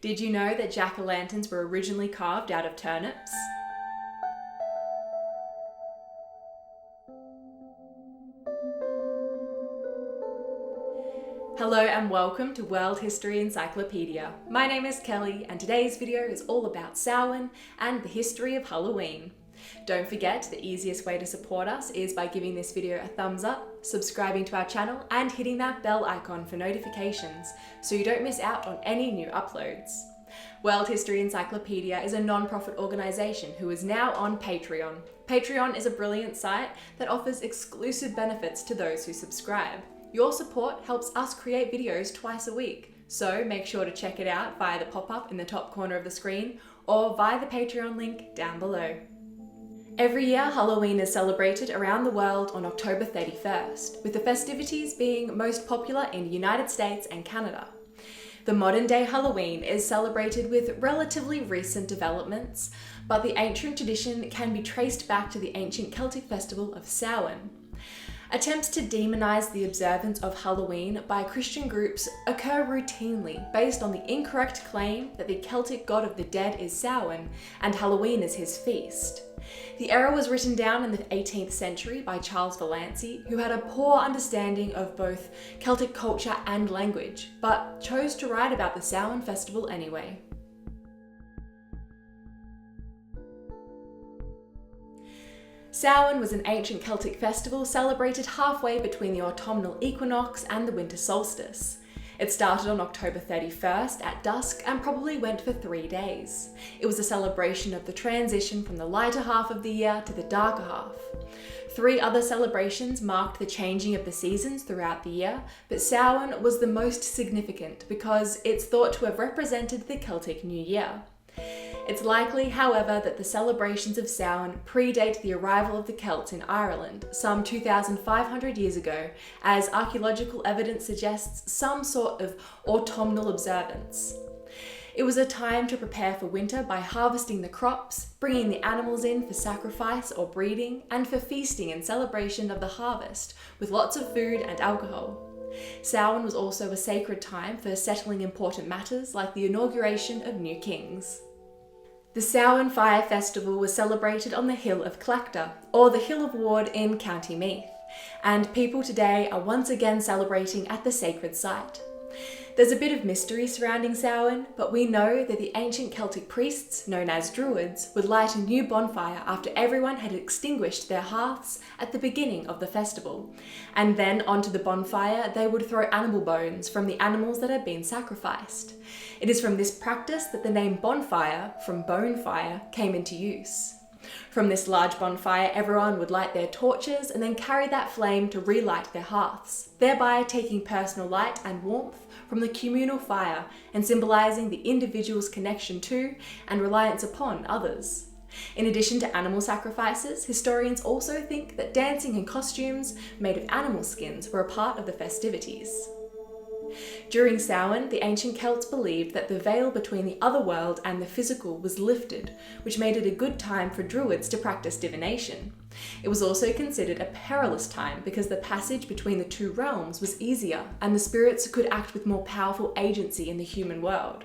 Did you know that jack-o'-lanterns were originally carved out of turnips? Hello and welcome to World History Encyclopedia. My name is Kelly and today's video is all about Samhain and the history of Halloween. Don't forget, the easiest way to support us is by giving this video a thumbs up, subscribing to our channel and hitting that bell icon for notifications so you don't miss out on any new uploads. World History Encyclopedia is a non-profit organisation who is now on Patreon. Patreon is a brilliant site that offers exclusive benefits to those who subscribe. Your support helps us create videos twice a week, so make sure to check it out via the pop-up in the top corner of the screen or via the Patreon link down below. Every year, Halloween is celebrated around the world on October 31st, with the festivities being most popular in the United States and Canada. The modern-day Halloween is celebrated with relatively recent developments, but the ancient tradition can be traced back to the ancient Celtic festival of Samhain. Attempts to demonize the observance of Halloween by Christian groups occur routinely based on the incorrect claim that the Celtic god of the dead is Samhain and Halloween is his feast. The error was written down in the 18th century by Charles Vallancey, who had a poor understanding of both Celtic culture and language, but chose to write about the Samhain festival anyway. Samhain was an ancient Celtic festival celebrated halfway between the autumnal equinox and the winter solstice. It started on October 31st at dusk and probably went for 3 days. It was a celebration of the transition from the lighter half of the year to the darker half. 3 other celebrations marked the changing of the seasons throughout the year, but Samhain was the most significant because it's thought to have represented the Celtic New Year. It's likely, however, that the celebrations of Samhain predate the arrival of the Celts in Ireland some 2,500 years ago, as archaeological evidence suggests some sort of autumnal observance. It was a time to prepare for winter by harvesting the crops, bringing the animals in for sacrifice or breeding, and for feasting in celebration of the harvest, with lots of food and alcohol. Samhain was also a sacred time for settling important matters like the inauguration of new kings. The Samhain Fire Festival was celebrated on the Hill of Clachta, or the Hill of Ward in County Meath, and people today are once again celebrating at the sacred site. There's a bit of mystery surrounding Samhain, but we know that the ancient Celtic priests, known as Druids, would light a new bonfire after everyone had extinguished their hearths at the beginning of the festival. And then onto the bonfire they would throw animal bones from the animals that had been sacrificed. It is from this practice that the name bonfire, from bone fire, came into use. From this large bonfire, everyone would light their torches and then carry that flame to relight their hearths, thereby taking personal light and warmth from the communal fire and symbolising the individual's connection to and reliance upon others. In addition to animal sacrifices, historians also think that dancing in costumes made of animal skins were a part of the festivities. During Samhain, the ancient Celts believed that the veil between the other world and the physical was lifted, which made it a good time for Druids to practice divination. It was also considered a perilous time because the passage between the two realms was easier and the spirits could act with more powerful agency in the human world.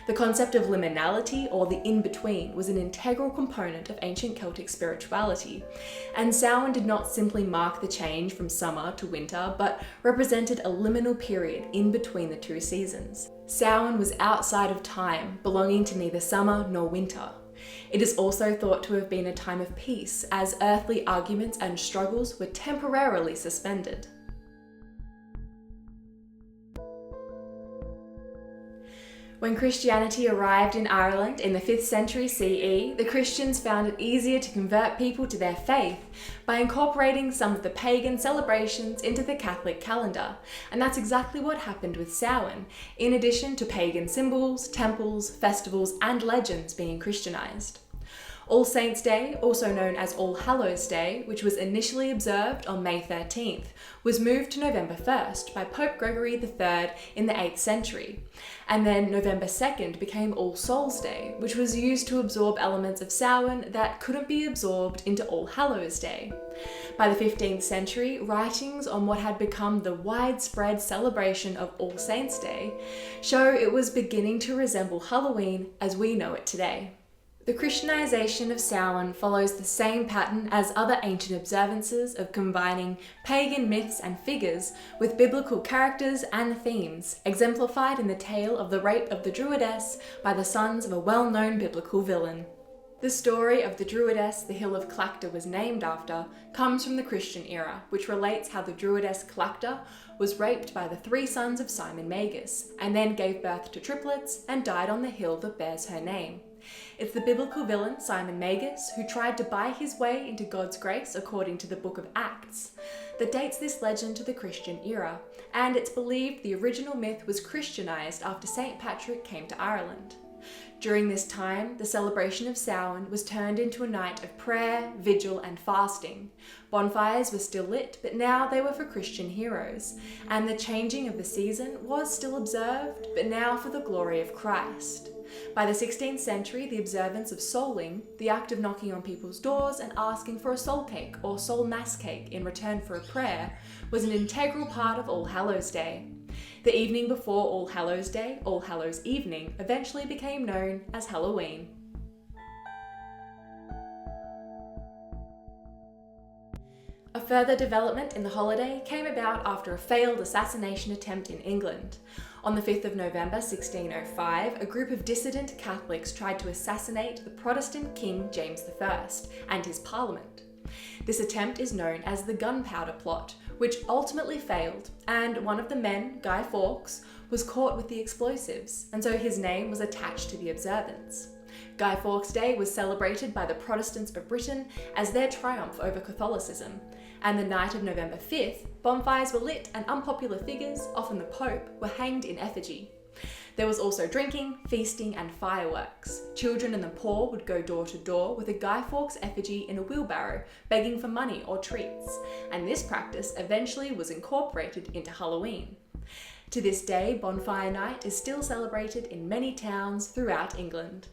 The concept of liminality, or the in-between, was an integral component of ancient Celtic spirituality, and Samhain did not simply mark the change from summer to winter, but represented a liminal period in between the two seasons. Samhain was outside of time, belonging to neither summer nor winter. It is also thought to have been a time of peace, as earthly arguments and struggles were temporarily suspended. When Christianity arrived in Ireland in the 5th century CE, the Christians found it easier to convert people to their faith by incorporating some of the pagan celebrations into the Catholic calendar, and that's exactly what happened with Samhain, in addition to pagan symbols, temples, festivals, and legends being Christianized. All Saints' Day, also known as All Hallows' Day, which was initially observed on May 13th, was moved to November 1st by Pope Gregory III in the 8th century. And then November 2nd became All Souls' Day, which was used to absorb elements of Samhain that couldn't be absorbed into All Hallows' Day. By the 15th century, writings on what had become the widespread celebration of All Saints' Day show it was beginning to resemble Halloween as we know it today. The Christianization of Samhain follows the same pattern as other ancient observances of combining pagan myths and figures with biblical characters and themes, exemplified in the tale of the rape of the Druidess by the sons of a well-known biblical villain. The story of the Druidess the Hill of Clacta was named after comes from the Christian era, which relates how the Druidess Clacta was raped by the 3 sons of Simon Magus, and then gave birth to triplets and died on the hill that bears her name. It's the biblical villain Simon Magus who tried to buy his way into God's grace according to the Book of Acts that dates this legend to the Christian era, and it's believed the original myth was Christianized after St. Patrick came to Ireland. During this time, the celebration of Samhain was turned into a night of prayer, vigil, and fasting. Bonfires were still lit, but now they were for Christian heroes, and the changing of the season was still observed, but now for the glory of Christ. By the 16th century, the observance of souling, the act of knocking on people's doors and asking for a soul cake or soul mass cake in return for a prayer, was an integral part of All Hallows' Day. The evening before All Hallows' Day, All Hallows Evening, eventually became known as Halloween. A further development in the holiday came about after a failed assassination attempt in England. On the 5th of November 1605, a group of dissident Catholics tried to assassinate the Protestant King James I and his parliament. This attempt is known as the Gunpowder Plot, which ultimately failed, and one of the men, Guy Fawkes, was caught with the explosives, and so his name was attached to the observance. Guy Fawkes' Day was celebrated by the Protestants of Britain as their triumph over Catholicism, and the night of November 5th, bonfires were lit and unpopular figures, often the Pope, were hanged in effigy. There was also drinking, feasting, and fireworks. Children and the poor would go door to door with a Guy Fawkes effigy in a wheelbarrow, begging for money or treats, and this practice eventually was incorporated into Halloween. To this day, Bonfire Night is still celebrated in many towns throughout England.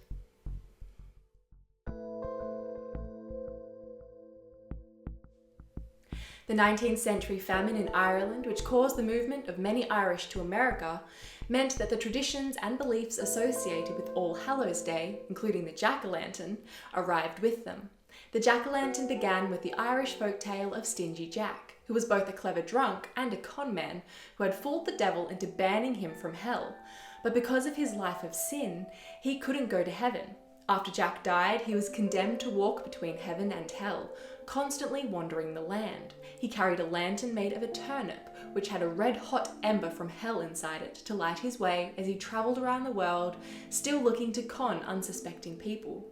The 19th century famine in Ireland, which caused the movement of many Irish to America, meant that the traditions and beliefs associated with All Hallows' Day, including the jack-o'-lantern, arrived with them. The jack-o'-lantern began with the Irish folktale of Stingy Jack, who was both a clever drunk and a con man who had fooled the devil into banning him from hell. But because of his life of sin, he couldn't go to heaven. After Jack died, he was condemned to walk between heaven and hell, constantly wandering the land. He carried a lantern made of a turnip, which had a red-hot ember from hell inside it to light his way as he travelled around the world, still looking to con unsuspecting people.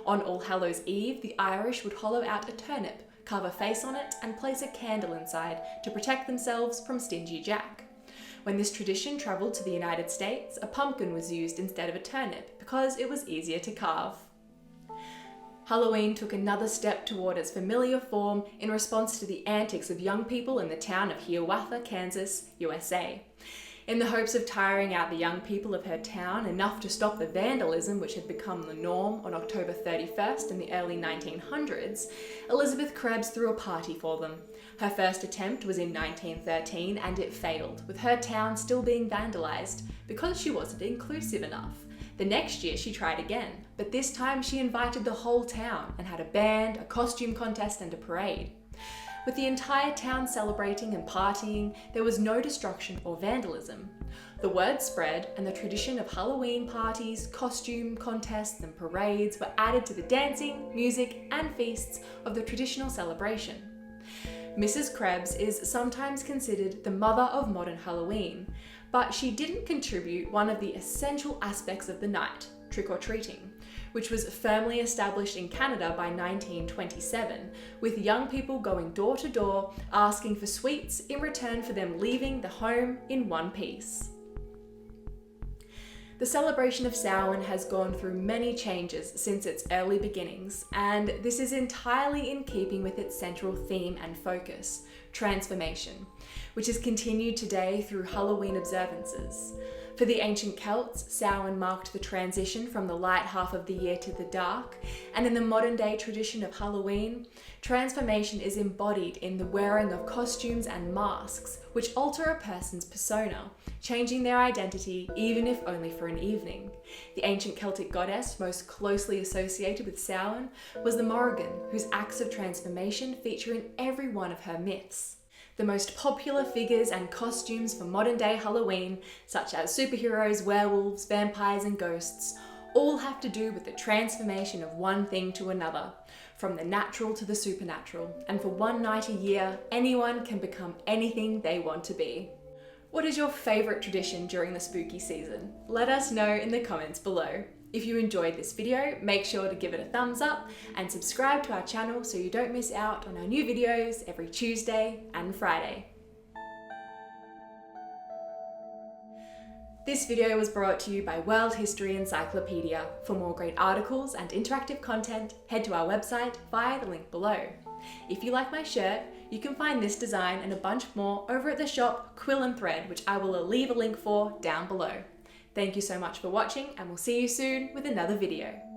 On All Hallows Eve, the Irish would hollow out a turnip, carve a face on it, and place a candle inside to protect themselves from Stingy Jack. When this tradition travelled to the United States, a pumpkin was used instead of a turnip because it was easier to carve. Halloween took another step toward its familiar form in response to the antics of young people in the town of Hiawatha, Kansas, USA. In the hopes of tiring out the young people of her town enough to stop the vandalism which had become the norm on October 31st in the early 1900s, Elizabeth Krebs threw a party for them. Her first attempt was in 1913 and it failed, with her town still being vandalised because she wasn't inclusive enough. The next year she tried again, but this time she invited the whole town and had a band, a costume contest and a parade. With the entire town celebrating and partying, there was no destruction or vandalism. The word spread and the tradition of Halloween parties, costume contests and parades were added to the dancing, music and feasts of the traditional celebration. Mrs. Krebs is sometimes considered the mother of modern Halloween, but she didn't contribute one of the essential aspects of the night, trick-or-treating, which was firmly established in Canada by 1927, with young people going door to door asking for sweets in return for them leaving the home in one piece. The celebration of Samhain has gone through many changes since its early beginnings, and this is entirely in keeping with its central theme and focus, transformation, which is continued today through Halloween observances. For the ancient Celts, Samhain marked the transition from the light half of the year to the dark, and in the modern day tradition of Halloween, transformation is embodied in the wearing of costumes and masks, which alter a person's persona, changing their identity even if only for an evening. The ancient Celtic goddess most closely associated with Samhain was the Morrigan, whose acts of transformation feature in every one of her myths. The most popular figures and costumes for modern day Halloween, such as superheroes, werewolves, vampires and ghosts, all have to do with the transformation of one thing to another, from the natural to the supernatural, and for one night a year, anyone can become anything they want to be. What is your favourite tradition during the spooky season? Let us know in the comments below. If you enjoyed this video, make sure to give it a thumbs up and subscribe to our channel so you don't miss out on our new videos every Tuesday and Friday. This video was brought to you by World History Encyclopedia. For more great articles and interactive content, head to our website via the link below. If you like my shirt, you can find this design and a bunch more over at the shop Quill and Thread, which I will leave a link for down below. Thank you so much for watching, and we'll see you soon with another video.